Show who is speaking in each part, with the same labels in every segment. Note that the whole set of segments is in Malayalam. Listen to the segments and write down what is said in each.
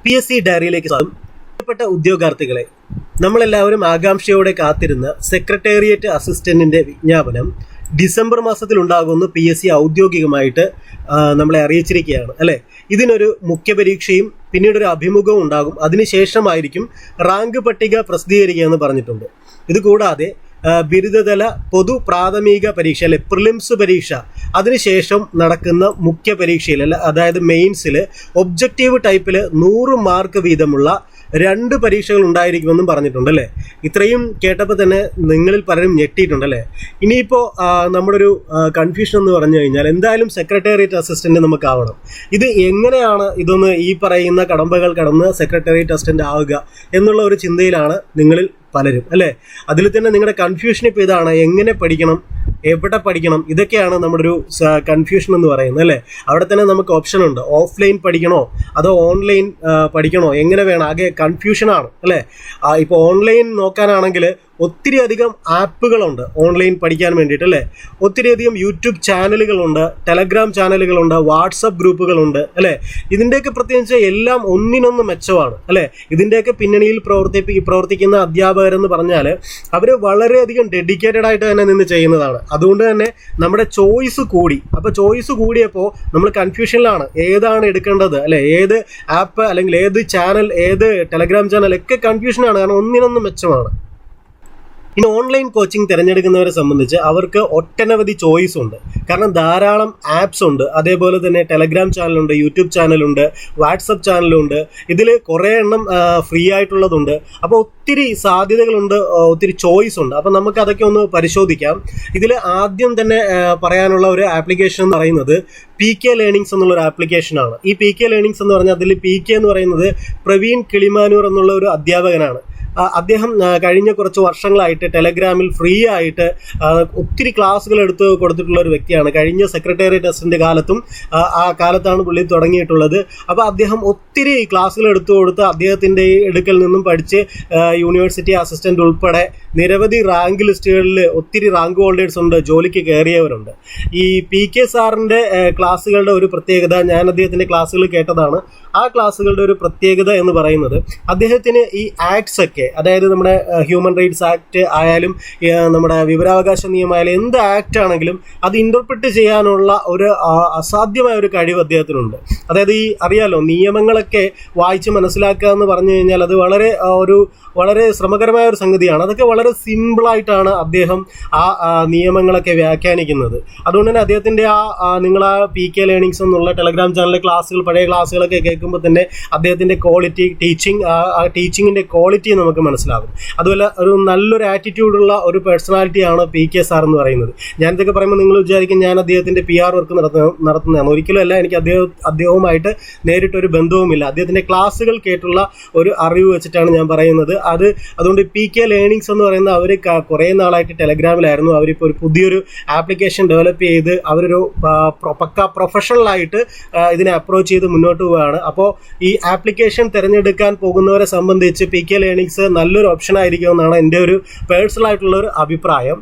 Speaker 1: PSC ഡയറിയിലേക്ക് സ്വാഗതം. പ്രിയപ്പെട്ട ഉദ്യോഗാർത്ഥികളെ, നമ്മളെല്ലാവരും ആകാംക്ഷയോടെ കാത്തിരുന്ന സെക്രട്ടേറിയറ്റ് അസിസ്റ്റന്റിന്റെ വിജ്ഞാപനം ഡിസംബർ മാസത്തിൽ ഉണ്ടാകുമെന്ന് PSC ഔദ്യോഗികമായിട്ട് നമ്മളെ അറിയിച്ചിരിക്കുകയാണ് അല്ലേ. ഇതിനൊരു മുഖ്യ പരീക്ഷയും പിന്നീട് ഒരു അഭിമുഖവും ഉണ്ടാകും. അതിനുശേഷമായിരിക്കും റാങ്ക് പട്ടിക പ്രസിദ്ധീകരിക്കുക എന്ന് പറഞ്ഞിട്ടുണ്ട്. ഇതുകൂടാതെ ബിരുദതല പൊതു പ്രാഥമിക പരീക്ഷ അല്ലെ പ്രിലിംസ് പരീക്ഷ അതിനുശേഷം നടക്കുന്ന മുഖ്യ പരീക്ഷയിൽ അതായത് മെയിൻസിൽ ഒബ്ജക്റ്റീവ് ടൈപ്പിൽ 100 മാർക്ക് വീതമുള്ള 2 പരീക്ഷകൾ ഉണ്ടായിരിക്കുമെന്നും പറഞ്ഞിട്ടുണ്ടല്ലേ. ഇത്രയും കേട്ടപ്പോൾ തന്നെ നിങ്ങളിൽ പലരും ഞെട്ടിയിട്ടുണ്ടല്ലേ. ഇനിയിപ്പോൾ നമ്മുടെ ഒരു കൺഫ്യൂഷൻ എന്ന് പറഞ്ഞു കഴിഞ്ഞാൽ എന്തായാലും സെക്രട്ടേറിയറ്റ് അസിസ്റ്റന്റ് നമുക്ക് ആവണം. ഇത് എങ്ങനെയാണ് ഇതൊന്ന് ഈ പറയുന്ന കടമ്പകൾ കടന്ന് സെക്രട്ടേറിയറ്റ് അസിസ്റ്റന്റ് ആവുക എന്നുള്ള ഒരു ചിന്തയിലാണ് നിങ്ങളിൽ പലരും അല്ലേ. അതിൽ തന്നെ നിങ്ങളുടെ കൺഫ്യൂഷൻ ഇപ്പോൾ ഇതാണ്, എങ്ങനെ പഠിക്കണം, എവിടെ പഠിക്കണം, ഇതൊക്കെയാണ് നമ്മുടെ ഒരു കൺഫ്യൂഷൻ എന്ന് പറയുന്നത് അല്ലേ. അവിടെ തന്നെ നമുക്ക് ഓപ്ഷൻ ഉണ്ട്, ഓഫ്ലൈൻ പഠിക്കണോ അതോ ഓൺലൈൻ പഠിക്കണോ, എങ്ങനെ വേണം, ആകെ കൺഫ്യൂഷനാണ് അല്ലേ. ഇപ്പോൾ ഓൺലൈൻ നോക്കാനാണെങ്കിൽ ഒത്തിരി അധികം ആപ്പുകളുണ്ട് ഓൺലൈൻ പഠിക്കാൻ വേണ്ടിയിട്ട് അല്ലേ. ഒത്തിരി അധികം യൂട്യൂബ് ചാനലുകളുണ്ട്, ടെലഗ്രാം ചാനലുകളുണ്ട്, വാട്സപ്പ് ഗ്രൂപ്പുകളുണ്ട് അല്ലേ. ഇതിൻ്റെയൊക്കെ പ്രത്യേകിച്ച് എല്ലാം ഒന്നിനൊന്ന് മെച്ചമാണ് അല്ലേ. ഇതിൻ്റെയൊക്കെ പിന്നണിയിൽ പ്രവർത്തിക്കുന്ന അധ്യാപകരെന്ന് പറഞ്ഞാൽ അവർ വളരെയധികം ഡെഡിക്കേറ്റഡ് ആയിട്ട് തന്നെ നിന്ന് ചെയ്യുന്നതാണ്. അതുകൊണ്ട് തന്നെ നമ്മുടെ ചോയ്സ് കൂടി. അപ്പോൾ ചോയ്സ് കൂടിയപ്പോൾ നമ്മൾ കൺഫ്യൂഷനിലാണ്, ഏതാണ് എടുക്കേണ്ടത് അല്ലേ, ഏത് ആപ്പ് അല്ലെങ്കിൽ ഏത് ചാനൽ, ഏത് ടെലഗ്രാം ചാനൽ ഒക്കെ കൺഫ്യൂഷനാണ്. കാരണം ഒന്നിനൊന്ന് മെച്ചമാണ്. ഇനി ഓൺലൈൻ കോച്ചിങ് തിരഞ്ഞെടുക്കുന്നവരെ സംബന്ധിച്ച് അവർക്ക് ഒട്ടനവധി ചോയ്സ് ഉണ്ട്. കാരണം ധാരാളം ആപ്സ് ഉണ്ട്, അതേപോലെ തന്നെ ടെലഗ്രാം ചാനലുണ്ട്, യൂട്യൂബ് ചാനലുണ്ട്, വാട്സപ്പ് ചാനലുണ്ട്. ഇതിൽ കുറേ എണ്ണം ഫ്രീ ആയിട്ടുള്ളതുണ്ട്. അപ്പോൾ ഒത്തിരി സാധ്യതകളുണ്ട്, ഒത്തിരി ചോയ്സ് ഉണ്ട്. അപ്പോൾ നമുക്ക് അതൊക്കെ ഒന്ന് പരിശോധിക്കാം. ഇതിൽ ആദ്യം തന്നെ പറയാനുള്ള ഒരു ആപ്ലിക്കേഷൻ എന്ന് പറയുന്നത് PK ലേണിങ്സ് എന്നുള്ളൊരു ആപ്ലിക്കേഷനാണ്. ഈ PK ലേണിങ്സ് എന്ന് പറഞ്ഞാൽ അതിൽ PK എന്ന് പറയുന്നത് പ്രവീൺ കിളിമാനൂർ എന്നുള്ള ഒരു അധ്യാപകനാണ്. അദ്ദേഹം കഴിഞ്ഞ കുറച്ച് വർഷങ്ങളായിട്ട് ടെലഗ്രാമിൽ ഫ്രീ ആയിട്ട് ഒത്തിരി ക്ലാസ്സുകൾ എടുത്ത് കൊടുത്തിട്ടുള്ള ഒരു വ്യക്തിയാണ്. കഴിഞ്ഞ സെക്രട്ടേറിയറ്റ് അസിസ്റ്റന്റ് കാലത്തും ആ കാലത്താണ് പുള്ളി തുടങ്ങിയിട്ടുള്ളത്. അപ്പോൾ അദ്ദേഹം ഒത്തിരി ക്ലാസ്സുകൾ എടുത്തു കൊടുത്ത് അദ്ദേഹത്തിൻ്റെ എടുക്കൽ നിന്നും പഠിച്ച് യൂണിവേഴ്സിറ്റി അസിസ്റ്റന്റ് ഉൾപ്പെടെ നിരവധി റാങ്ക് ലിസ്റ്റുകളിൽ ഒത്തിരി റാങ്ക് ഹോൾഡേഴ്സ് ഉണ്ട്, ജോലിക്ക് കയറിയവരുണ്ട്. ഈ PK സാറിൻ്റെ ക്ലാസ്സുകളുടെ ഒരു പ്രത്യേകത, ഞാൻ അദ്ദേഹത്തിൻ്റെ ക്ലാസ്സുകൾ കേട്ടതാണ്. ആ ക്ലാസ്സുകളുടെ ഒരു പ്രത്യേകത എന്ന് പറയുന്നത് അദ്ദേഹത്തിന് ഈ ആക്ട്സ് ഒക്കെ, അതായത് നമ്മുടെ ഹ്യൂമൻ റൈറ്റ്സ് ആക്ട് ആയാലും നമ്മുടെ വിവരാവകാശ നിയമമായാലും എന്ത് ആക്ട് ആണെങ്കിലും അത് ഇന്റർപ്രിറ്റ് ചെയ്യാനുള്ള ഒരു അസാധ്യമായ ഒരു കഴിവ് അദ്ദേഹത്തിനുണ്ട്. അതായത് ഈ അറിയാലോ, നിയമങ്ങളൊക്കെ വായിച്ച് മനസ്സിലാക്കുക എന്ന് പറഞ്ഞു കഴിഞ്ഞാൽ അത് വളരെ ശ്രമകരമായ ഒരു സംഗതിയാണ്. അതൊക്കെ വളരെ സിമ്പിളായിട്ടാണ് അദ്ദേഹം ആ നിയമങ്ങളൊക്കെ വ്യാഖ്യാനിക്കുന്നത്. അതുകൊണ്ട് തന്നെ അദ്ദേഹത്തിൻ്റെ നിങ്ങൾ ആ PK ലേണിങ്സ് എന്നുള്ള ടെലഗ്രാം ചാനലിലെ ക്ലാസ്സുകൾ, പഴയ ക്ലാസ്സുകളൊക്കെ കേൾക്കുമ്പോൾ തന്നെ അദ്ദേഹത്തിൻ്റെ ക്വാളിറ്റി, ടീച്ചിങ്ങിൻ്റെ ക്വാളിറ്റി നമുക്ക് മനസ്സിലാകും. അതുപോലെ ഒരു നല്ലൊരു ആറ്റിറ്റ്യൂഡുള്ള ഒരു പേഴ്സണാലിറ്റിയാണ് PK സാർ എന്ന് പറയുന്നത്. ഞാനിതൊക്കെ പറയുമ്പോൾ നിങ്ങൾ വിചാരിക്കും ഞാൻ അദ്ദേഹത്തിൻ്റെ PR വർക്ക് നടത്തുന്നതാണ്. ഒരിക്കലും അല്ല. എനിക്ക് അദ്ദേഹവുമായിട്ട് നേരിട്ടൊരു ബന്ധവുമില്ല. അദ്ദേഹത്തിൻ്റെ ക്ലാസ്സുകൾ കേട്ടുള്ള ഒരു അറിവ് വെച്ചിട്ടാണ് ഞാൻ പറയുന്നത്. അതുകൊണ്ട് PK ലേണിങ്സ് എന്ന് പറയുന്ന അവർ കുറേ നാളായിട്ട് ടെലഗ്രാമിലായിരുന്നു. അവരിപ്പോൾ ഒരു പുതിയൊരു ആപ്ലിക്കേഷൻ ഡെവലപ്പ് ചെയ്ത് അവരൊരു പക്ക പ്രൊഫഷണലായിട്ട് ഇതിനെ അപ്രോച്ച് ചെയ്ത് മുന്നോട്ട് പോവുകയാണ്. അപ്പോൾ ഈ ആപ്ലിക്കേഷൻ തിരഞ്ഞെടുക്കാൻ പോകുന്നവരെ സംബന്ധിച്ച് PK ലേണിങ്സ് നല്ലൊരു ഓപ്ഷൻ ആയിരിക്കുമെന്നാണ് എൻ്റെ ഒരു പേഴ്സണൽ ആയിട്ടുള്ള ഒരു അഭിപ്രായം.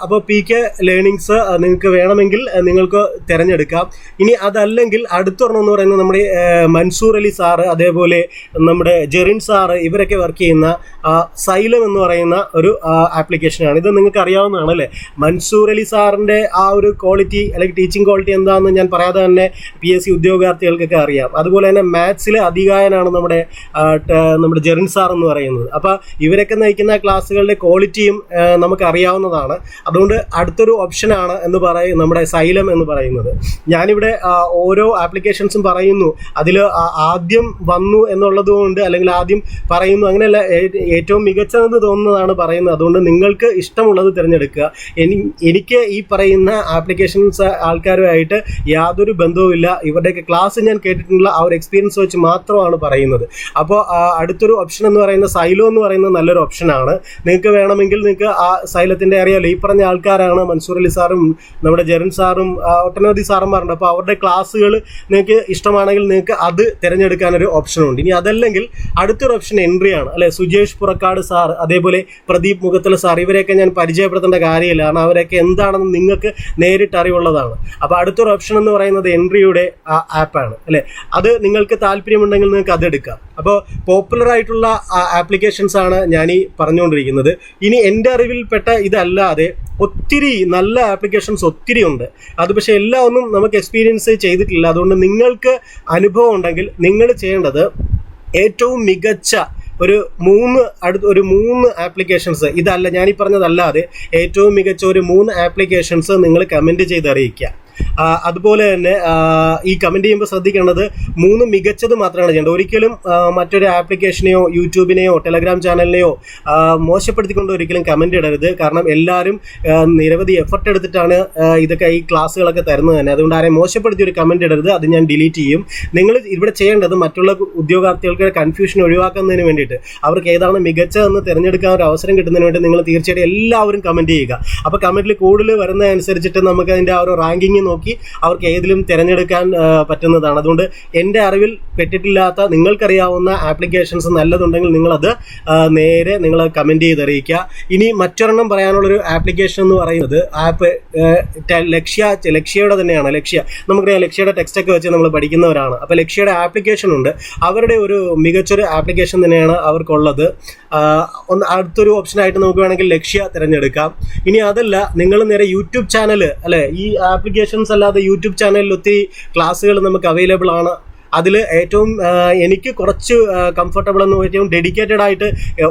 Speaker 1: അപ്പോൾ PK ലേണിങ്സ് നിങ്ങൾക്ക് വേണമെങ്കിൽ നിങ്ങൾക്ക് തിരഞ്ഞെടുക്കാം. ഇനി അതല്ലെങ്കിൽ അടുത്തൊരെണ്ണം എന്ന് പറയുന്നത് നമ്മുടെ മൻസൂർ അലി സാറ്, അതേപോലെ നമ്മുടെ ജെറിൻ സാറ്, ഇവരൊക്കെ വർക്ക് ചെയ്യുന്ന സൈലം എന്ന് പറയുന്ന ഒരു ആപ്ലിക്കേഷനാണ്. ഇത് നിങ്ങൾക്ക് അറിയാവുന്നതാണ് അല്ലേ. മൻസൂർ അലി സാറിൻ്റെ ആ ഒരു ക്വാളിറ്റി അല്ലെങ്കിൽ ടീച്ചിങ് ക്വാളിറ്റി എന്താണെന്ന് ഞാൻ പറയാതെ തന്നെ PSC ഉദ്യോഗാർത്ഥികൾക്കൊക്കെ അറിയാം. അതുപോലെ തന്നെ മാത്സിലെ അധികായനാണ് നമ്മുടെ ജെറിൻ സാർ എന്ന് പറയുന്നത്. അപ്പോൾ ഇവരൊക്കെ നയിക്കുന്ന ക്ലാസ്സുകളുടെ ക്വാളിറ്റിയും നമുക്ക് അറിയാവുന്നതാണ്. അതുകൊണ്ട് അടുത്തൊരു ഓപ്ഷനാണ് നമ്മുടെ സൈലം എന്ന് പറയുന്നത്. ഞാനിവിടെ ഓരോ ആപ്ലിക്കേഷൻസും പറയുന്നു, അതിൽ ആദ്യം വന്നു എന്നുള്ളത് കൊണ്ട് അല്ലെങ്കിൽ ആദ്യം പറയുന്നു അങ്ങനെയല്ല, ഏറ്റവും മികച്ചതെന്ന് തോന്നുന്നതാണ് പറയുന്നത്. അതുകൊണ്ട് നിങ്ങൾക്ക് ഇഷ്ടമുള്ളത് തിരഞ്ഞെടുക്കുക. എനിക്ക് ഈ പറയുന്ന ആപ്ലിക്കേഷൻസ് ആൾക്കാരുമായിട്ട് യാതൊരു ബന്ധവുമില്ല. ഇവരുടെയൊക്കെ ക്ലാസ് ഞാൻ കേട്ടിട്ടുള്ള ആ ഒരു എക്സ്പീരിയൻസ് വെച്ച് മാത്രമാണ് പറയുന്നത്. അപ്പോൾ അടുത്തൊരു ഓപ്ഷൻ എന്ന് പറയുന്നത് സൈലോ എന്ന് പറയുന്നത് നല്ലൊരു ഓപ്ഷനാണ്. നിങ്ങൾക്ക് വേണമെങ്കിൽ നിങ്ങൾക്ക് ആ സൈലത്തിൻ്റെ അറിയാമല്ലോ, ഈ പറഞ്ഞ ആൾക്കാരാണ് മൻസൂർ അലി സാറും നമ്മുടെ ജെറിൻ സാറും ഒട്ടനവധി സാറന്മാരുണ്ട്. അപ്പോൾ അവരുടെ ക്ലാസ്സുകൾ നിങ്ങൾക്ക് ഇഷ്ടമാണെങ്കിൽ നിങ്ങൾക്ക് അത് തിരഞ്ഞെടുക്കാനൊരു ഓപ്ഷനുണ്ട്. ഇനി അതല്ലെങ്കിൽ അടുത്തൊരു ഓപ്ഷൻ എൻട്രി ആണ് അല്ലെ. സുജേഷ് പുറക്കാട് സാർ, അതേപോലെ പ്രദീപ് മുഖത്തല സാർ, ഇവരെയൊക്കെ ഞാൻ പരിചയപ്പെടുത്തേണ്ട കാര്യമില്ല, കാരണം അവരൊക്കെ എന്താണെന്ന് നിങ്ങൾക്ക് നേരിട്ട് അറിവുള്ളതാണ്. അപ്പോൾ അടുത്തൊരു ഓപ്ഷൻ എന്ന് പറയുന്നത് എൻട്രിയുടെ ആപ്പാണ് അല്ലേ. അത് നിങ്ങൾക്ക് താല്പര്യമുണ്ടെങ്കിൽ നിങ്ങൾക്ക് അതെടുക്കാം. അപ്പോൾ പോപ്പുലർ ആയിട്ടുള്ള ആപ്ലിക്കേഷൻസ് ആണ് ഞാൻ ഈ പറഞ്ഞുകൊണ്ടിരിക്കുന്നത്. ഇനി എൻ്റെ അറിവിൽപ്പെട്ട ഇതല്ലാതെ ഒത്തിരി നല്ല ആപ്ലിക്കേഷൻസ് ഒത്തിരി ഉണ്ട്. അത് പക്ഷേ എല്ലാം ഒന്നും നമുക്ക് എക്സ്പീരിയൻസ് ചെയ്തിട്ടില്ല. അതുകൊണ്ട് നിങ്ങൾക്ക് അനുഭവം ഉണ്ടെങ്കിൽ നിങ്ങൾ ചെയ്യേണ്ടത് ഏറ്റവും മികച്ച ഒരു മൂന്ന് ആപ്ലിക്കേഷൻസ്, ഇതല്ല ഞാനീ പറഞ്ഞതല്ലാതെ ഏറ്റവും മികച്ച ഒരു 3 ആപ്ലിക്കേഷൻസ് നിങ്ങൾ കമൻറ്റ് ചെയ്ത് അറിയിക്കുക. അതുപോലെ തന്നെ ഈ കമൻറ്റ് ചെയ്യുമ്പോൾ ശ്രദ്ധിക്കേണ്ടത് 3 മികച്ചത് മാത്രമാണ് ചെയ്യേണ്ടത്. ഒരിക്കലും മറ്റൊരു ആപ്ലിക്കേഷനെയോ യൂട്യൂബിനെയോ ടെലഗ്രാം ചാനലിനെയോ മോശപ്പെടുത്തിക്കൊണ്ട് ഒരിക്കലും കമൻറ്റ് ഇടരുത്. കാരണം എല്ലാവരും നിരവധി എഫർട്ട് എടുത്തിട്ടാണ് ഇതൊക്കെ ഈ ക്ലാസ്സുകളൊക്കെ തരുന്നത് തന്നെ. അതുകൊണ്ട് ആരെയും മോശപ്പെടുത്തി ഒരു കമൻറ്റ് ഇടരുത്, അത് ഞാൻ ഡിലീറ്റ് ചെയ്യും. നിങ്ങൾ ഇവിടെ ചെയ്യേണ്ടത് മറ്റുള്ള ഉദ്യോഗാർത്ഥികൾക്ക് കൺഫ്യൂഷൻ ഒഴിവാക്കുന്നതിന് വേണ്ടിയിട്ട് അവർക്ക് ഏതാണ് മികച്ചതെന്ന് തിരഞ്ഞെടുക്കാൻ ഒരു അവസരം കിട്ടുന്നതിന് വേണ്ടി നിങ്ങൾ തീർച്ചയായിട്ടും എല്ലാവരും കമൻറ്റ് ചെയ്യുക. അപ്പോൾ കമൻറ്റിൽ കൂടുതൽ വരുന്നതനുസരിച്ചിട്ട് നമുക്ക് അതിൻ്റെ ആ ഒരു റാങ്കിങ് നോക്കി അവർക്ക് ഏതിലും തിരഞ്ഞെടുക്കാൻ പറ്റുന്നതാണ്. അതുകൊണ്ട് എൻ്റെ അറിവിൽ പെട്ടിട്ടില്ലാത്ത നിങ്ങൾക്കറിയാവുന്ന ആപ്ലിക്കേഷൻസ് നല്ലതുണ്ടെങ്കിൽ നിങ്ങളത് നേരെ നിങ്ങൾ കമൻറ്റ് ചെയ്ത് അറിയിക്കുക. ഇനി മറ്റൊരെണ്ണം പറയാനുള്ളൊരു ആപ്ലിക്കേഷൻ എന്ന് പറയുന്നത് ആപ്പ് ലക്ഷ്യയുടെ തന്നെയാണ്. നമുക്കറിയാം ലക്ഷ്യയുടെ ടെക്സ്റ്റൊക്കെ വെച്ച് നമ്മൾ പഠിക്കുന്നവരാണ്. അപ്പോൾ ലക്ഷ്യയുടെ ആപ്ലിക്കേഷൻ ഉണ്ട്. അവരുടെ ഒരു മികച്ചൊരു ആപ്ലിക്കേഷൻ തന്നെയാണ് അവർക്കുള്ളത്. അടുത്തൊരു ഓപ്ഷനായിട്ട് നമുക്ക് വേണമെങ്കിൽ ലക്ഷ്യ തിരഞ്ഞെടുക്കാം. ഇനി അതല്ല, നിങ്ങൾ നേരെ യൂട്യൂബ് ചാനൽ അല്ലെ, ഈ ആപ്ലിക്കേഷൻസ് അല്ലാതെ യൂട്യൂബ് ചാനലിൽ ഒത്തിരി ക്ലാസ്സുകൾ നമുക്ക് അവൈലബിൾ ആണ്. അതിൽ ഏറ്റവും എനിക്ക് കുറച്ച് കംഫർട്ടബിൾ എന്ന് ഏറ്റവും ഡെഡിക്കേറ്റഡ് ആയിട്ട്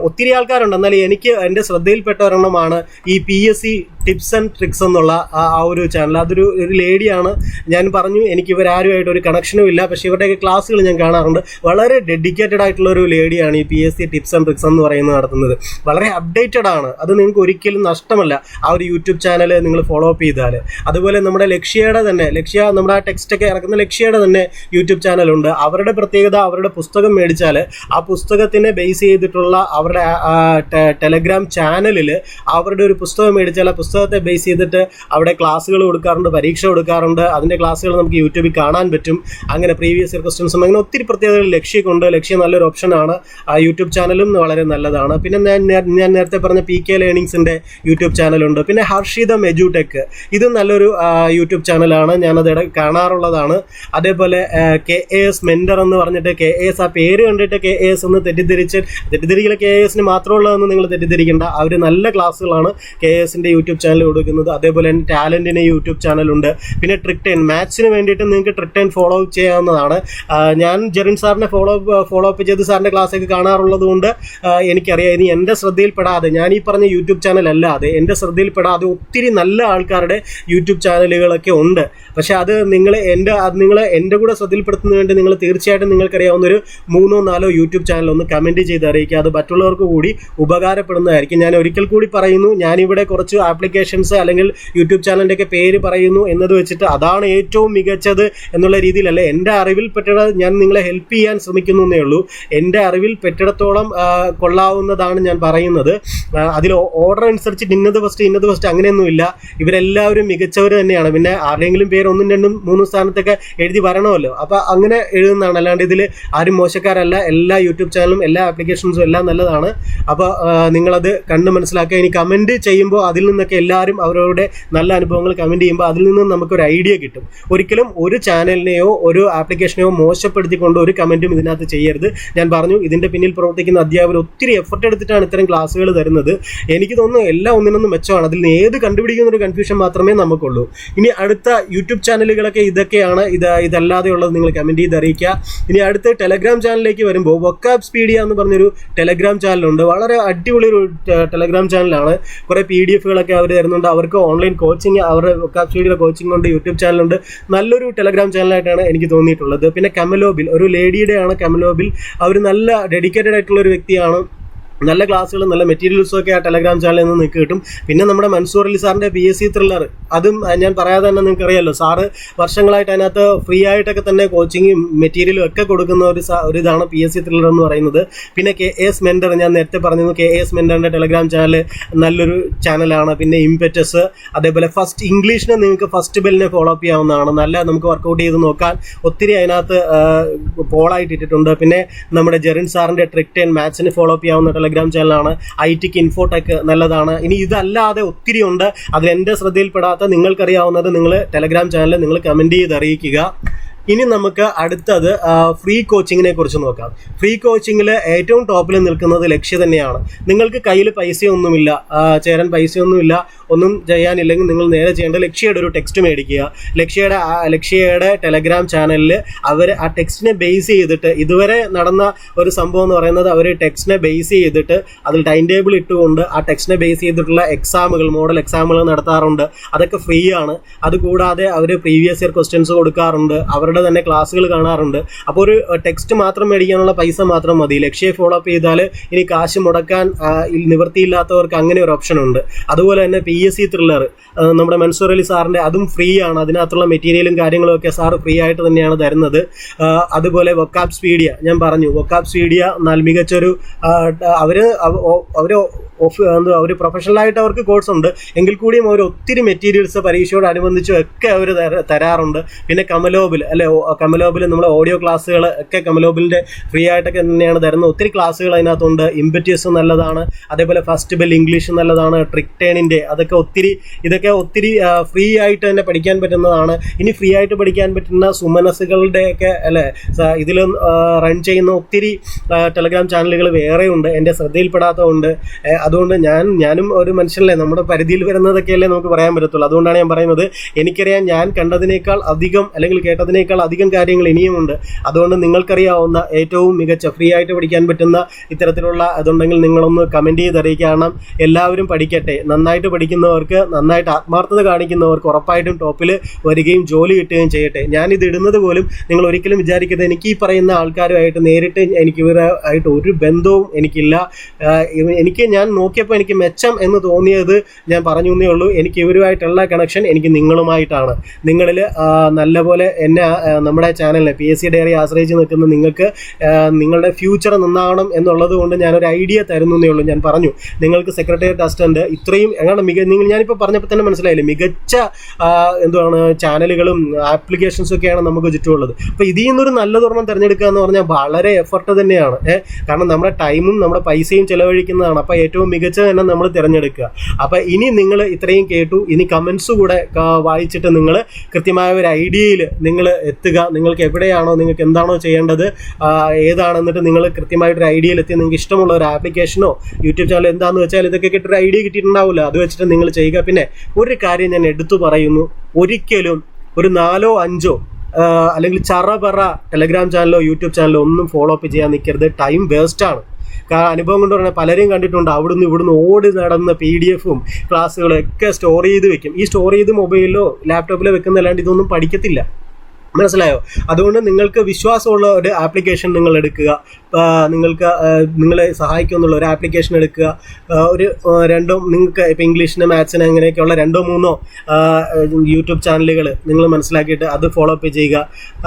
Speaker 1: ഒത്തിരി ആൾക്കാരുണ്ട്. എന്നാൽ എനിക്ക് എൻ്റെ ശ്രദ്ധയിൽപ്പെട്ട ഒരെണ്ണമാണ് ഈ PSC ടിപ്സ് ആൻഡ് ട്രിക്സ് എന്നുള്ള ആ ഒരു ചാനൽ. അതൊരു ലേഡിയാണ്. ഞാൻ പറഞ്ഞു എനിക്ക് ഇവരാരുമായിട്ട് ഒരു കണക്ഷനും ഇല്ല, പക്ഷേ ഇവരുടെയൊക്കെ ക്ലാസ്സുകൾ ഞാൻ കാണാറുണ്ട്. വളരെ ഡെഡിക്കേറ്റഡ് ആയിട്ടുള്ള ഒരു ലേഡിയാണ് ഈ PSC ടിപ്സ് ആൻഡ് ട്രിക്സ് എന്ന് പറയുന്നത് നടത്തുന്നത്. വളരെ അപ്ഡേറ്റഡ് ആണ്. അത് നിങ്ങൾക്ക് ഒരിക്കലും നഷ്ടമല്ല ആ ഒരു യൂട്യൂബ് ചാനൽ നിങ്ങൾ ഫോളോ അപ്പ് ചെയ്താൽ. അതുപോലെ നമ്മുടെ ലക്ഷ്യയുടെ തന്നെ നമ്മുടെ ആ ടെക്സ്റ്റൊക്കെ ഇറക്കുന്ന ലക്ഷ്യയുടെ തന്നെ യൂട്യൂബ് ചാനൽ ഉണ്ട്. അവരുടെ പ്രത്യേകത, അവരുടെ പുസ്തകം മേടിച്ചാൽ ആ പുസ്തകത്തിനെ ബേസ് ചെയ്തിട്ടുള്ള അവരുടെ ടെലഗ്രാം ചാനലിൽ അവരുടെ ഒരു പുസ്തകം മേടിച്ചാൽ ആ പുസ്തകത്തെ ബേസ് ചെയ്തിട്ട് അവിടെ ക്ലാസ്സുകൾ കൊടുക്കാറുണ്ട്, പരീക്ഷ കൊടുക്കാറുണ്ട്. അതിൻ്റെ ക്ലാസ്സുകൾ നമുക്ക് യൂട്യൂബിൽ കാണാൻ പറ്റും. അങ്ങനെ പ്രീവിയസ് ഇയർ ക്വസ്റ്റ്യൻസും അങ്ങനെ ഒത്തിരി പ്രത്യേകതകൾ ലക്ഷ്യക്കുണ്ട്. ലക്ഷ്യം നല്ലൊരു ഓപ്ഷനാണ്. യൂട്യൂബ് ചാനലും വളരെ നല്ലതാണ്. പിന്നെ ഞാൻ നേരത്തെ പറഞ്ഞ PK ലേണിങ്സിൻ്റെ യൂട്യൂബ് ചാനലുണ്ട്. പിന്നെ ഹർഷിതം എഡ്യൂടെക്, ഇത് നല്ലൊരു യൂട്യൂബ് ചാനലാണ്. ഞാനത് കാണാറുള്ളതാണ്. അതേപോലെ KAS മെന്റർ എന്ന് പറഞ്ഞിട്ട് KAS, ആ പേര് കണ്ടിട്ട് KAS എന്ന് തെറ്റിദ്ധരിക്കൽ KASന് മാത്രമുള്ളതെന്ന് നിങ്ങൾ തെറ്റിദ്ധരിക്കേണ്ട. അവർ നല്ല ക്ലാസ്സുകളാണ് KASൻ്റെ യൂട്യൂബ് ചാനൽ കൊടുക്കുന്നത്. അതേപോലെ തന്നെ ടാലന്റിന് യൂട്യൂബ് ചാനലുണ്ട്. പിന്നെ ട്രിക് 10 മാത്സിന് വേണ്ടിയിട്ട് നിങ്ങൾക്ക് ട്രിക് 10 ഫോളോ ചെയ്യാവുന്നതാണ്. ഞാൻ ജെറിൻ സാറിനെ ഫോളോ അപ്പ് ചെയ്ത് സാറിൻ്റെ ക്ലാസ്സൊക്കെ കാണാറുള്ളത് കൊണ്ട് എനിക്കറിയാം. ഇനി എൻ്റെ ശ്രദ്ധയിൽപ്പെടാതെ, ഞാൻ ഈ പറഞ്ഞ യൂട്യൂബ് ചാനൽ അല്ലാതെ എൻ്റെ ശ്രദ്ധയിൽപ്പെടാതെ ഒത്തിരി നല്ല ആൾക്കാരുടെ യൂട്യൂബ് ചാനലുകളൊക്കെ ഉണ്ട്. പക്ഷേ അത് നിങ്ങൾ എൻ്റെ കൂടെ ശ്രദ്ധയിൽപ്പെടുത്തുന്നതിന് വേണ്ടി നിങ്ങൾ തീർച്ചയായിട്ടും നിങ്ങൾക്കറിയാവുന്ന ഒരു 3-4 യൂട്യൂബ് ചാനൽ ഒന്ന് കമൻറ്റ് ചെയ്ത് അറിയിക്കുക. അത് മറ്റുള്ളവർക്ക് കൂടി ഉപകാരപ്പെടുന്നതായിരിക്കും. ഞാൻ ഒരിക്കൽ കൂടി പറയുന്നു, ഞാനിവിടെ കുറച്ച് ആപ്ലിക്കേഷൻസ് അല്ലെങ്കിൽ യൂട്യൂബ് ചാനലിൻ്റെ ഒക്കെ പേര് പറയുന്നു എന്നത് വെച്ചിട്ട് അതാണ് ഏറ്റവും മികച്ചത് എന്നുള്ള രീതിയിലല്ല. എൻ്റെ അറിവിൽ പെട്ടത് ഞാൻ നിങ്ങളെ ഹെൽപ്പ് ചെയ്യാൻ ശ്രമിക്കുന്നു എന്നേ ഉള്ളൂ. എൻ്റെ അറിവിൽ പെട്ടിടത്തോളം കൊള്ളാവുന്നതാണ് ഞാൻ പറയുന്നത്. അതിൽ ഓർഡർ അനുസരിച്ച് ഇന്നത് ഫസ്റ്റ് അങ്ങനെയൊന്നുമില്ല. ഇവരെല്ലാവരും മികച്ചവർ തന്നെയാണ്. പിന്നെ ആരുടെയെങ്കിലും പേര് 1, 2, 3 സ്ഥാനത്തൊക്കെ എഴുതി വരണമല്ലോ. അപ്പോൾ അങ്ങനെ എഴുതുന്നതാണ്. അല്ലാണ്ട് ഇതിൽ ആരും മോശക്കാരല്ല. എല്ലാ യൂട്യൂബ് ചാനലും എല്ലാ ആപ്ലിക്കേഷൻസും എല്ലാം നല്ലതാണ്. അപ്പോൾ നിങ്ങളത് കണ്ട് മനസ്സിലാക്കുക. ഇനി കമൻറ്റ് ചെയ്യുമ്പോൾ അതിൽ നിന്നൊക്കെ എല്ലാവരും അവരവരുടെ നല്ല അനുഭവങ്ങൾ കമൻറ്റ് ചെയ്യുമ്പോൾ അതിൽ നിന്നും നമുക്കൊരു ഐഡിയ കിട്ടും. ഒരിക്കലും ഒരു ചാനലിനെയോ ഒരു ആപ്ലിക്കേഷനെയോ മോശപ്പെടുത്തിക്കൊണ്ട് ഒരു കമൻറ്റും ഇതിനകത്ത് ചെയ്യരുത്. ഞാൻ പറഞ്ഞു, ഇതിൻ്റെ പിന്നിൽ പ്രവർത്തിക്കുന്ന അധ്യാപകർ ഒത്തിരി എഫർട്ട് എടുത്തിട്ടാണ് ഇത്തരം ക്ലാസ്സുകൾ തരുന്നത്. എനിക്ക് തോന്നുന്നു എല്ലാം ഒന്നിനൊന്നും മെച്ചമാണ്. അതിൽ നിന്ന് ഏത് കണ്ടുപിടിക്കുന്ന ഒരു കൺഫ്യൂഷൻ മാത്രമേ നമുക്കുള്ളൂ. ഇനി അടുത്ത യൂട്യൂബ് ചാനലുകളൊക്കെ ഇതൊക്കെയാണ്. ഇതല്ലാതെയുള്ളത് നിങ്ങൾ കമൻറ്റ് ചെയ്ത് അറിയിക്കുക. ഇനി അടുത്ത ടെലഗ്രാം ചാനലിലേക്ക് വരുമ്പോൾ വൊക്കാബ്സ്പീഡിയ എന്ന് പറഞ്ഞൊരു ടെലഗ്രാം ചാനലുണ്ട്. വളരെ അടിപൊളി ഒരു ടെലഗ്രാം ചാനലാണ്. കുറേ PDF-കളൊക്കെ അവർ തരുന്നുണ്ട്. അവർക്ക് ഓൺലൈൻ കോച്ചിങ്, അവരുടെ വൊക്കാബ്സ്പീഡിയുടെ കോച്ചിങ് കൊണ്ട് യൂട്യൂബ് ചാനലുണ്ട്. നല്ലൊരു ടെലഗ്രാം ചാനലായിട്ടാണ് എനിക്ക് തോന്നിയിട്ടുള്ളത്. പിന്നെ കമലോബിൽ, ഒരു ലേഡിയുടെയാണ് കമലോബിൽ. അവർ നല്ല ഡെഡിക്കേറ്റഡ് ആയിട്ടുള്ള ഒരു വ്യക്തിയാണ്. നല്ല ക്ലാസ്സുകളും നല്ല മെറ്റീരിയൽസും ഒക്കെ ആ ടെലഗ്രാം ചാനലിൽ നിന്ന് നിങ്ങൾക്ക് കിട്ടും. പിന്നെ നമ്മുടെ മൻസൂർ അലി സാറിൻ്റെ PSC ത്രില്ലർ, അതും ഞാൻ പറയാതെ തന്നെ നിങ്ങൾക്ക് അറിയാമല്ലോ. സാറ് വർഷങ്ങളായിട്ട് അതിനകത്ത് ഫ്രീ ആയിട്ടൊക്കെ തന്നെ കോച്ചിങ്ങും മെറ്റീരിയലും ഒക്കെ കൊടുക്കുന്ന ഒരു ഇതാണ് PSC ത്രില്ലർ എന്ന് പറയുന്നത്. പിന്നെ KAS മെന്റർ, ഞാൻ നേരത്തെ പറഞ്ഞിരുന്നു, KAS മെന്ററിൻ്റെ ടെലഗ്രാം ചാനൽ നല്ലൊരു ചാനലാണ്. പിന്നെ ഇംപെറ്റസ്, അതേപോലെ ഫസ്റ്റ് ഇംഗ്ലീഷിന് നിങ്ങൾക്ക് ഫസ്റ്റ് ബെല്ലിനെ ഫോളോ അപ്പ് ചെയ്യാവുന്നതാണ്. നല്ല നമുക്ക് വർക്കൗട്ട് ചെയ്ത് നോക്കാൻ ഒത്തിരി അതിനകത്ത് പോളായിട്ട് ഇട്ടിട്ടുണ്ട്. പിന്നെ നമ്മുടെ ജെറിൻ സാറിൻ്റെ ട്രിക് 10 മാത്സിന് ഫോളോ അപ്പ് ചെയ്യാവുന്ന ടെലഗ്രാം ചാനലാണ്. ITK ഇൻഫോടെക് നല്ലതാണ്. ഇനി ഇതല്ലാതെ ഒത്തിരി ഉണ്ട്. അതിൽ എൻ്റെ ശ്രദ്ധയിൽപ്പെടാത്ത നിങ്ങൾക്കറിയാവുന്നത് നിങ്ങൾ ടെലഗ്രാം ചാനൽ നിങ്ങൾ കമൻറ്റ് ചെയ്ത് അറിയിക്കുക. ഇനി നമുക്ക് അടുത്തത് ഫ്രീ കോച്ചിങ്ങിനെ കുറിച്ച് നോക്കാം. ഫ്രീ കോച്ചിങ്ങിൽ ഏറ്റവും ടോപ്പിൽ നിൽക്കുന്നത് ലക്ഷ്യ തന്നെയാണ്. നിങ്ങൾക്ക് കയ്യിൽ പൈസയൊന്നുമില്ല, ചേരാൻ പൈസയൊന്നുമില്ല, ഒന്നും ചെയ്യാനില്ലെങ്കിൽ നിങ്ങൾ നേരെ ചെയ്യേണ്ട ലക്ഷ്യയുടെ ഒരു ടെക്സ്റ്റ് മേടിക്കുക. ലക്ഷ്യയുടെ ടെലഗ്രാം ചാനലിൽ അവർ ആ ടെക്സ്റ്റിനെ ബേസ് ചെയ്തിട്ട്, ഇതുവരെ നടന്ന ഒരു സംഭവം എന്ന് പറയുന്നത് അവർ ടെക്സ്റ്റിനെ ബേസ് ചെയ്തിട്ട് അതിൽ ടൈം ടേബിൾ ഇട്ടുകൊണ്ട് ആ ടെക്സ്റ്റിനെ ബേസ് ചെയ്തിട്ടുള്ള എക്സാമുകൾ, മോഡൽ എക്സാമുകൾ നടത്താറുണ്ട്. അതൊക്കെ ഫ്രീ ആണ്. അതുകൂടാതെ അവർ പ്രീവിയസ് ഇയർ ക്വസ്റ്റ്യൻസ് കൊടുക്കാറുണ്ട്. അവരുടെ തന്നെ ക്ലാസ്സുകൾ കാണാറുണ്ട്. അപ്പോൾ ഒരു ടെക്സ്റ്റ് മാത്രം മേടിക്കാനുള്ള പൈസ മാത്രം മതി. ലക്ഷ്യം ഫോളോ അപ്പ് ചെയ്താൽ ഇനി കാശ് മുടക്കാൻ നിവൃത്തിയില്ലാത്തവർക്ക് അങ്ങനെ ഒരു ഓപ്ഷൻ ഉണ്ട്. അതുപോലെ തന്നെ PSC ത്രില്ലർ നമ്മുടെ മൻസൂർ അലി സാറിൻ്റെ, അതും ഫ്രീ ആണ്. അതിനകത്തുള്ള മെറ്റീരിയലും കാര്യങ്ങളും ഒക്കെ സാറ് ഫ്രീ ആയിട്ട് തന്നെയാണ് തരുന്നത്. അതുപോലെ വൊക്കാബ്സ്പീഡിയ, ഞാൻ പറഞ്ഞു വൊക്കാബ്സ്പീഡിയ മികച്ചൊരു അവർ പ്രൊഫഷണലായിട്ട് അവർക്ക് കോഴ്സ് ഉണ്ട്. എങ്കിൽ കൂടിയും അവർ ഒത്തിരി മെറ്റീരിയൽസ് പരീക്ഷയോടനുബന്ധിച്ചും ഒക്കെ അവർ തരാറുണ്ട്. പിന്നെ കമലോബിൽ നമ്മുടെ ഓഡിയോ ക്ലാസ്സുകൾ ഒക്കെ കമലോബിലിൻ്റെ ഫ്രീ ആയിട്ടൊക്കെ തന്നെയാണ് തരുന്നത്. ഒത്തിരി ക്ലാസ്സുകൾ അതിനകത്തുണ്ട്. ഇമ്പറ്റ്യൂസ് നല്ലതാണ്. അതേപോലെ ഫസ്റ്റ് ബെൽ ഇംഗ്ലീഷ് നല്ലതാണ്. ട്രിക് ടേണിൻ്റെ ഇതൊക്കെ ഒത്തിരി ഫ്രീ ആയിട്ട് തന്നെ പഠിക്കാൻ പറ്റുന്നതാണ്. ഇനി ഫ്രീ ആയിട്ട് പഠിക്കാൻ പറ്റുന്ന സുമനസുകളുടെയൊക്കെ ഇതിൽ റൺ ചെയ്യുന്ന ഒത്തിരി ടെലഗ്രാം ചാനലുകൾ വേറെയുണ്ട്, എൻ്റെ ശ്രദ്ധയിൽപ്പെടാത്തതുണ്ട്. അതുകൊണ്ട് ഞാനും ഒരു മനുഷ്യനല്ലേ, നമ്മുടെ പരിധിയിൽ വരുന്നതൊക്കെയല്ലേ നമുക്ക് പറയാൻ പറ്റത്തുള്ളൂ. അതുകൊണ്ടാണ് ഞാൻ പറയുന്നത്, എനിക്കറിയാം ഞാൻ കണ്ടതിനേക്കാൾ അധികം അല്ലെങ്കിൽ കേട്ടതിനേക്കാൾ അധികം കാര്യങ്ങൾ ഇനിയുമുണ്ട്. അതുകൊണ്ട് നിങ്ങൾക്കറിയാവുന്ന ഏറ്റവും മികച്ച ഫ്രീ ആയിട്ട് പഠിക്കാൻ പറ്റുന്ന ഇത്തരത്തിലുള്ള അതുണ്ടെങ്കിൽ നിങ്ങളൊന്ന് കമൻറ്റ് ചെയ്ത് അറിയിക്കുക. കാരണം എല്ലാവരും പഠിക്കട്ടെ. നന്നായിട്ട് പഠിക്കുന്നവർക്ക്, നന്നായിട്ട് ആത്മാർത്ഥത കാണിക്കുന്നവർക്ക് ഉറപ്പായിട്ടും ടോപ്പിൽ വരികയും ജോലി കിട്ടുകയും ചെയ്യട്ടെ. ഞാനിത് ഇടുന്നത് പോലും നിങ്ങൾ ഒരിക്കലും വിചാരിക്കരുത് എനിക്ക് ഈ പറയുന്ന ആൾക്കാരുമായിട്ട് നേരിട്ട് ഇവരായിട്ട് ഒരു ബന്ധവും എനിക്കില്ല. ഞാൻ നോക്കിയപ്പോൾ എനിക്ക് മെച്ചം എന്ന് തോന്നിയത് ഞാൻ പറഞ്ഞു എന്നേ ഉള്ളൂ. എനിക്ക് ഇവരുമായിട്ടുള്ള കണക്ഷൻ എനിക്ക് നിങ്ങളുമായിട്ടാണ്. നിങ്ങളിൽ നല്ലപോലെ എന്നെ നമ്മുടെ ചാനലിനെ PSC ഡയറി ആശ്രയിച്ച് നിൽക്കുന്ന നിങ്ങൾക്ക് നിങ്ങളുടെ ഫ്യൂച്ചർ നന്നാവണം എന്നുള്ളത് കൊണ്ട് ഞാനൊരു ഐഡിയ തരുന്നേ ഉള്ളൂ. ഞാൻ പറഞ്ഞു നിങ്ങൾക്ക് സെക്രട്ടേറിയറ്റ് അസിസ്റ്റന്റ് ഇത്രയും ഞാനിപ്പോൾ പറഞ്ഞപ്പോൾ തന്നെ മനസ്സിലായില്ലേ, മികച്ച ചാനലുകളും ആപ്ലിക്കേഷൻസും ഒക്കെയാണ് നമുക്ക് ചുറ്റുമുള്ളത്. അപ്പോൾ ഇതിൽ നിന്നൊരു നല്ലതൊരെണ്ണം തിരഞ്ഞെടുക്കുക എന്ന് പറഞ്ഞാൽ വളരെ എഫർട്ട് തന്നെയാണ്. കാരണം നമ്മുടെ ടൈമും നമ്മുടെ പൈസയും ചിലവഴിക്കുന്നതാണ്. അപ്പോൾ ഏറ്റവും മികച്ച തന്നെ നമ്മൾ തിരഞ്ഞെടുക്കുക. അപ്പോൾ ഇനി നിങ്ങൾ ഇത്രയും കേട്ടു, ഇനി കമൻസ് കൂടെ വായിച്ചിട്ട് നിങ്ങൾ കൃത്യമായ ഒരു ഐഡിയയിൽ നിങ്ങൾ എത്തുക. നിങ്ങൾക്ക് എവിടെയാണോ, നിങ്ങൾക്ക് എന്താണോ ചെയ്യേണ്ടത്, ഏതാണെന്നിട്ട് നിങ്ങൾ കൃത്യമായിട്ടൊരു ഐഡിയയിൽ എത്തി നിങ്ങൾക്ക് ഇഷ്ടമുള്ള ഒരു ആപ്ലിക്കേഷനോ യൂട്യൂബ് ചാനൽ എന്താണെന്ന് വെച്ചാൽ ഇതൊക്കെ കിട്ടൊരു ഐഡിയ കിട്ടിയിട്ടുണ്ടാവില്ല. അത് വെച്ചിട്ട് നിങ്ങൾ ചെയ്യുക. പിന്നെ ഒരു കാര്യം ഞാൻ എടുത്തു പറയുന്നു, ഒരിക്കലും ഒരു 4 or 5 അല്ലെങ്കിൽ ചറപറ ടെലഗ്രാം ചാനലോ യൂട്യൂബ് ചാനലോ ഒന്നും ഫോളോ അപ്പ് ചെയ്യാൻ നിൽക്കരുത്. ടൈം വേസ്റ്റാണ്. അനുഭവം കൊണ്ട് പറഞ്ഞാൽ പലരെയും കണ്ടിട്ടുണ്ട്, അവിടുന്ന് ഇവിടുന്ന് ഓടി നടന്ന PDF-ഉം ക്ലാസ്സുകളും ഒക്കെ സ്റ്റോർ ചെയ്ത് വെക്കും. ഈ സ്റ്റോർ ചെയ്ത് മൊബൈലിലോ ലാപ്ടോപ്പിലോ വെക്കുന്നല്ലാണ്ട് ഇതൊന്നും പഠിക്കത്തില്ല. മനസ്സിലായോ? അതുകൊണ്ട് നിങ്ങൾക്ക് വിശ്വാസമുള്ള ഒരു ആപ്ലിക്കേഷൻ നിങ്ങൾ എടുക്കുക. നിങ്ങളെ സഹായിക്കുമെന്നുള്ള ഒരു ആപ്ലിക്കേഷൻ എടുക്കുക. ഒരു 2 നിങ്ങൾക്ക് ഇപ്പോൾ ഇംഗ്ലീഷിന്, മാത്സിന് അങ്ങനെയൊക്കെയുള്ള 2 or 3 യൂട്യൂബ് ചാനലുകൾ നിങ്ങൾ മനസ്സിലാക്കിയിട്ട് അത് ഫോളോ അപ്പ് ചെയ്യുക.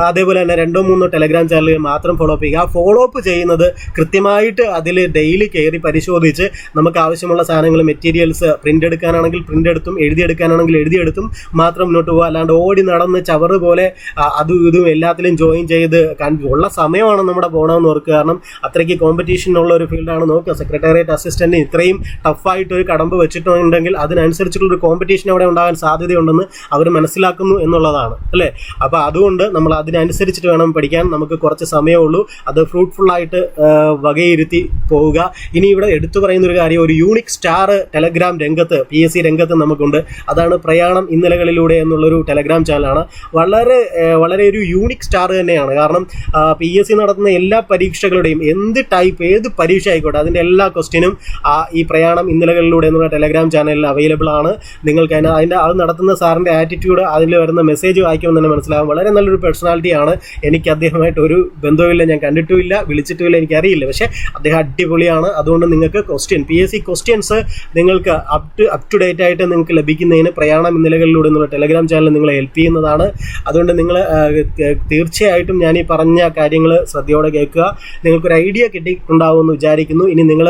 Speaker 1: അതേപോലെ തന്നെ 2 or 3 ടെലഗ്രാം ചാനലുകൾ മാത്രം ഫോളോ അപ്പ് ചെയ്യുക. ആ ഫോളോ അപ്പ് ചെയ്യുന്നത് കൃത്യമായിട്ട് അതിൽ ഡെയിലി കയറി പരിശോധിച്ച് നമുക്ക് ആവശ്യമുള്ള സാധനങ്ങൾ, മെറ്റീരിയൽസ് പ്രിൻ്റ് എടുക്കാനാണെങ്കിൽ പ്രിൻ്റ് എടുത്തും എഴുതിയെടുക്കാനാണെങ്കിൽ എഴുതിയെടുത്തും മാത്രം മുന്നോട്ട് പോകുക. അല്ലാണ്ട് ഓടി നടന്ന് ചവറ് പോലെ അതും ഇതും എല്ലാത്തിലും ജോയിൻ ചെയ്ത് ഉള്ള സമയമാണ് നമ്മുടെ പോകണമെന്ന് ഓർക്കുക. കാരണം അത്രയ്ക്ക് കോമ്പറ്റീഷൻ ഉള്ള ഒരു ഫീൽഡാണ്. നോക്കുക, സെക്രട്ടേറിയറ്റ് അസിസ്റ്റന്റ് ഇത്രയും ടഫായിട്ടൊരു കടമ്പ് വെച്ചിട്ടുണ്ടെങ്കിൽ അതിനനുസരിച്ചുള്ളൊരു കോമ്പറ്റീഷൻ അവിടെ ഉണ്ടാകാൻ സാധ്യതയുണ്ടെന്ന് അവർ മനസ്സിലാക്കുന്നു എന്നുള്ളതാണ്, അല്ലേ? അപ്പോൾ അതുകൊണ്ട് നമ്മൾ അതിനനുസരിച്ചിട്ട് വേണം പഠിക്കാൻ. നമുക്ക് കുറച്ച് സമയമുള്ളൂ. അത് ഫ്രൂട്ട്ഫുള്ളായിട്ട് വകയിരുത്തി പോവുക. ഇനി ഇവിടെ എടുത്തു പറയുന്ന ഒരു കാര്യം, ഒരു യൂണിക് സ്റ്റാർ ടെലഗ്രാം രംഗത്ത്, PSC രംഗത്ത് നമുക്കുണ്ട്. അതാണ് പ്രയാണം ഇന്നലകളിലൂടെ എന്നുള്ളൊരു ടെലഗ്രാം ചാനലാണ്. വളരെ ഒരു യൂണിക് സ്റ്റാർ തന്നെയാണ്. കാരണം PSC നടത്തുന്ന എല്ലാ പരീക്ഷകളുടെയും ഏത് പരീക്ഷ ആയിക്കോട്ടെ അതിൻ്റെ എല്ലാ ക്വസ്റ്റ്യനും ഈ പ്രയാണം ഇന്നലകളിലൂടെ എന്നുള്ള ടെലഗ്രാം ചാനലിൽ അവൈലബിൾ ആണ്. നിങ്ങൾക്ക് അത് നടത്തുന്ന സാറിൻ്റെ ആറ്റിറ്റ്യൂഡ്, അതിൽ വരുന്ന മെസ്സേജ് വായിക്കുമ്പോൾ തന്നെ മനസ്സിലാകും. വളരെ നല്ലൊരു പേഴ്സണാലിറ്റിയാണ്. എനിക്ക് അദ്ദേഹമായിട്ട് ഒരു ബന്ധവുമില്ല, ഞാൻ കണ്ടിട്ടുമില്ല, വിളിച്ചിട്ടുമില്ല, എനിക്കറിയില്ല. പക്ഷേ അദ്ദേഹം അടിപൊളിയാണ്. അതുകൊണ്ട് നിങ്ങൾക്ക് PSC ക്വസ്റ്റ്യൻസ് നിങ്ങൾക്ക് അപ് ടു ഡേറ്റ് ആയിട്ട് നിങ്ങൾക്ക് ലഭിക്കുന്നതിന് പ്രയാണം ഇന്നലകളിലൂടെ എന്നുള്ള ടെലഗ്രാം ചാനൽ നിങ്ങളെ ഹെൽപ്പ് ചെയ്യുന്നതാണ്. അതുകൊണ്ട് നിങ്ങൾ തീർച്ചയായിട്ടും ഞാൻ ഈ പറഞ്ഞ കാര്യങ്ങൾ ശ്രദ്ധയോടെ കേൾക്കുക. നിങ്ങൾക്കൊരു ഐഡിയ കിട്ടിയിട്ടുണ്ടാവുമെന്ന് വിചാരിക്കുന്നു. ഇനി നിങ്ങൾ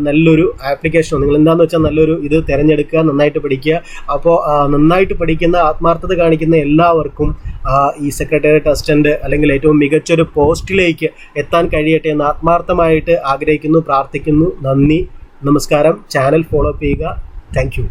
Speaker 1: നല്ലൊരു ആപ്ലിക്കേഷനോ നിങ്ങൾ എന്താണെന്ന് വെച്ചാൽ നല്ലൊരു ഇത് തിരഞ്ഞെടുക്കുക, നന്നായിട്ട് പഠിക്കുക. അപ്പോൾ നന്നായിട്ട് പഠിക്കുന്ന, ആത്മാർത്ഥത കാണിക്കുന്ന എല്ലാവർക്കും ഈ സെക്രട്ടേറിയറ്റ് അസിസ്റ്റന്റ് അല്ലെങ്കിൽ ഏറ്റവും മികച്ചൊരു പോസ്റ്റിലേക്ക് എത്താൻ കഴിയട്ടെ എന്ന് ആത്മാർത്ഥമായിട്ട് ആഗ്രഹിക്കുന്നു, പ്രാർത്ഥിക്കുന്നു. നന്ദി, നമസ്കാരം. ചാനൽ ഫോളോ അപ്പ് ചെയ്യുക. Thank you.